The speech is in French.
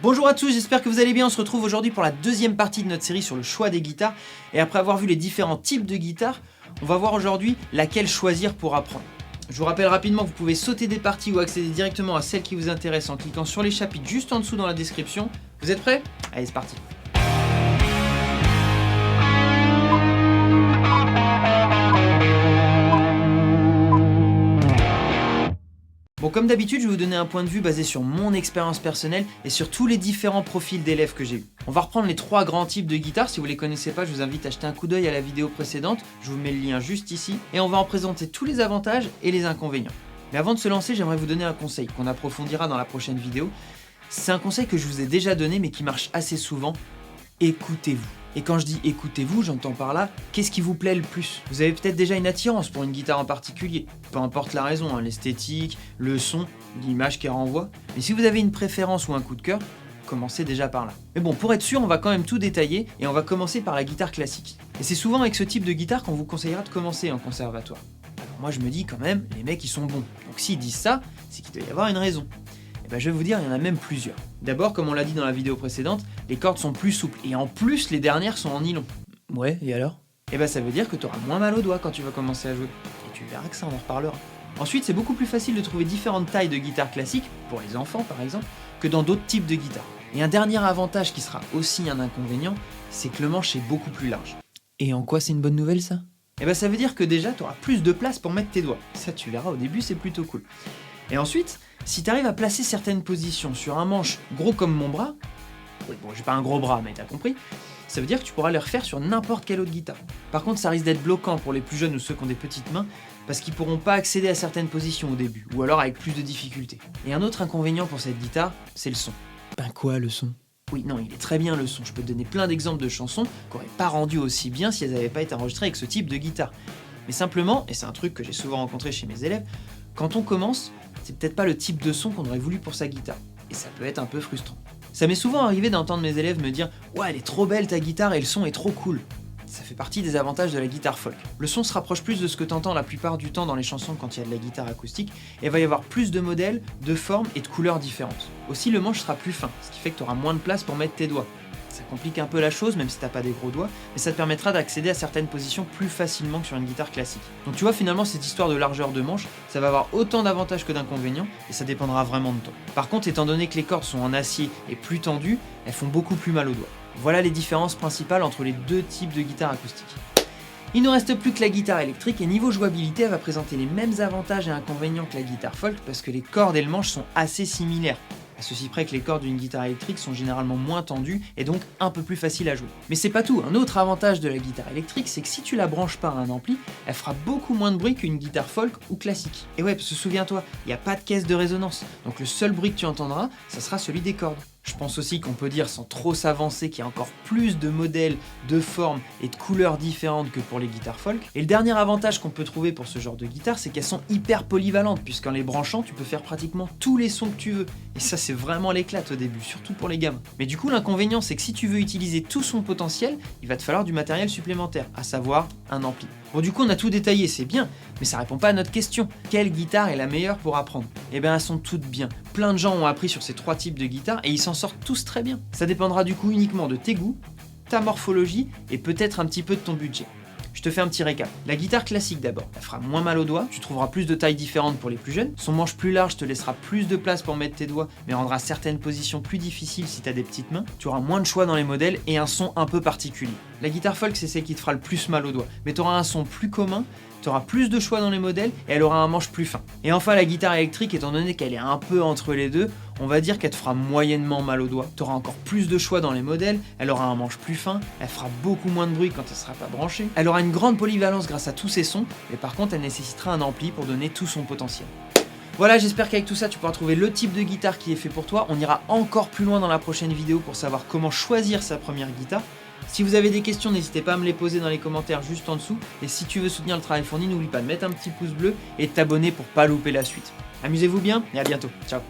Bonjour à tous, j'espère que vous allez bien. On se retrouve aujourd'hui pour la deuxième partie de notre série sur le choix des guitares. Et après avoir vu les différents types de guitares, on va voir aujourd'hui laquelle choisir pour apprendre. Je vous rappelle rapidement que vous pouvez sauter des parties ou accéder directement à celle qui vous intéresse en cliquant sur les chapitres juste en dessous dans la description. Vous êtes prêts? Allez, c'est parti. Bon, comme d'habitude, je vais vous donner un point de vue basé sur mon expérience personnelle et sur tous les différents profils d'élèves que j'ai eu. On va reprendre les trois grands types de guitares. Si vous les connaissez pas, je vous invite à jeter un coup d'œil à la vidéo précédente. Je vous mets le lien juste ici. Et on va en présenter tous les avantages et les inconvénients. Mais avant de se lancer, j'aimerais vous donner un conseil qu'on approfondira dans la prochaine vidéo. C'est un conseil que je vous ai déjà donné mais qui marche assez souvent. Écoutez-vous. Et quand je dis écoutez-vous, j'entends par là, qu'est-ce qui vous plaît le plus? Vous avez peut-être déjà une attirance pour une guitare en particulier, peu importe la raison, l'esthétique, le son, l'image qu'elle renvoie. Mais si vous avez une préférence ou un coup de cœur, commencez déjà par là. Mais bon, pour être sûr, on va quand même tout détailler et on va commencer par la guitare classique. Et c'est souvent avec ce type de guitare qu'on vous conseillera de commencer en conservatoire. Alors moi je me dis quand même, les mecs ils sont bons. Donc s'ils disent ça, c'est qu'il doit y avoir une raison. Je vais vous dire, il y en a même plusieurs. D'abord, comme on l'a dit dans la vidéo précédente, les cordes sont plus souples. Et en plus, les dernières sont en nylon. Ouais, et alors? Ça veut dire que tu auras moins mal aux doigts quand tu vas commencer à jouer. Et tu verras que ça, on en reparlera. Ensuite, c'est beaucoup plus facile de trouver différentes tailles de guitare classique, pour les enfants par exemple, que dans d'autres types de guitares. Et un dernier avantage qui sera aussi un inconvénient, c'est que le manche est beaucoup plus large. Et en quoi c'est une bonne nouvelle ça? Ça veut dire que déjà, tu auras plus de place pour mettre tes doigts. Ça, tu verras, au début, c'est plutôt cool. Et ensuite, si tu arrives à placer certaines positions sur un manche gros comme mon bras, oui bon j'ai pas un gros bras mais t'as compris, ça veut dire que tu pourras le refaire sur n'importe quelle autre guitare. Par contre ça risque d'être bloquant pour les plus jeunes ou ceux qui ont des petites mains, parce qu'ils pourront pas accéder à certaines positions au début, ou alors avec plus de difficultés. Et un autre inconvénient pour cette guitare, c'est le son. Quoi le son? Oui non, il est très bien le son, je peux te donner plein d'exemples de chansons qui n'auraient pas rendu aussi bien si elles n'avaient pas été enregistrées avec ce type de guitare. Mais simplement, et c'est un truc que j'ai souvent rencontré chez mes élèves, quand on commence, c'est peut-être pas le type de son qu'on aurait voulu pour sa guitare. Et ça peut être un peu frustrant. Ça m'est souvent arrivé d'entendre mes élèves me dire « Ouais, elle est trop belle ta guitare et le son est trop cool ». Ça fait partie des avantages de la guitare folk. Le son se rapproche plus de ce que t'entends la plupart du temps dans les chansons quand il y a de la guitare acoustique, et il va y avoir plus de modèles, de formes et de couleurs différentes. Aussi, le manche sera plus fin, ce qui fait que tu auras moins de place pour mettre tes doigts. Ça complique un peu la chose, même si t'as pas des gros doigts, mais ça te permettra d'accéder à certaines positions plus facilement que sur une guitare classique. Donc tu vois, finalement, cette histoire de largeur de manche, ça va avoir autant d'avantages que d'inconvénients, et ça dépendra vraiment de toi. Par contre, étant donné que les cordes sont en acier et plus tendues, elles font beaucoup plus mal aux doigts. Voilà les différences principales entre les deux types de guitares acoustiques. Il ne reste plus que la guitare électrique, et niveau jouabilité, elle va présenter les mêmes avantages et inconvénients que la guitare folk, parce que les cordes et le manche sont assez similaires. À ceci près que les cordes d'une guitare électrique sont généralement moins tendues et donc un peu plus faciles à jouer. Mais c'est pas tout, un autre avantage de la guitare électrique, c'est que si tu la branches pas à un ampli, elle fera beaucoup moins de bruit qu'une guitare folk ou classique. Et ouais, parce que souviens-toi, il n'y a pas de caisse de résonance, donc le seul bruit que tu entendras, ça sera celui des cordes. Je pense aussi qu'on peut dire sans trop s'avancer qu'il y a encore plus de modèles, de formes et de couleurs différentes que pour les guitares folk. Et le dernier avantage qu'on peut trouver pour ce genre de guitare, c'est qu'elles sont hyper polyvalentes, puisqu'en les branchant, tu peux faire pratiquement tous les sons que tu veux. Et ça, c'est vraiment l'éclate au début, surtout pour les gamins. Mais du coup, l'inconvénient, c'est que si tu veux utiliser tout son potentiel, il va te falloir du matériel supplémentaire, à savoir un ampli. Bon, du coup, on a tout détaillé, c'est bien, mais ça répond pas à notre question. Quelle guitare est la meilleure pour apprendre? Elles sont toutes bien. Plein de gens ont appris sur ces trois types de guitares et ils s'en sortent tous très bien. Ça dépendra du coup uniquement de tes goûts, ta morphologie et peut-être un petit peu de ton budget. Je te fais un petit récap. La guitare classique d'abord, elle fera moins mal aux doigts, tu trouveras plus de tailles différentes pour les plus jeunes, son manche plus large te laissera plus de place pour mettre tes doigts, mais rendra certaines positions plus difficiles si tu as des petites mains, tu auras moins de choix dans les modèles et un son un peu particulier. La guitare folk, c'est celle qui te fera le plus mal aux doigts, mais tu auras un son plus commun, tu auras plus de choix dans les modèles et elle aura un manche plus fin. Et enfin la guitare électrique, étant donné qu'elle est un peu entre les deux, on va dire qu'elle te fera moyennement mal aux doigts. Tu auras encore plus de choix dans les modèles, elle aura un manche plus fin, elle fera beaucoup moins de bruit quand elle sera pas branchée, elle aura une grande polyvalence grâce à tous ses sons, mais par contre elle nécessitera un ampli pour donner tout son potentiel. Voilà, j'espère qu'avec tout ça, tu pourras trouver le type de guitare qui est fait pour toi. On ira encore plus loin dans la prochaine vidéo pour savoir comment choisir sa première guitare. Si vous avez des questions, n'hésitez pas à me les poser dans les commentaires juste en dessous. Et si tu veux soutenir le travail fourni, n'oublie pas de mettre un petit pouce bleu et de t'abonner pour pas louper la suite. Amusez-vous bien et à bientôt. Ciao.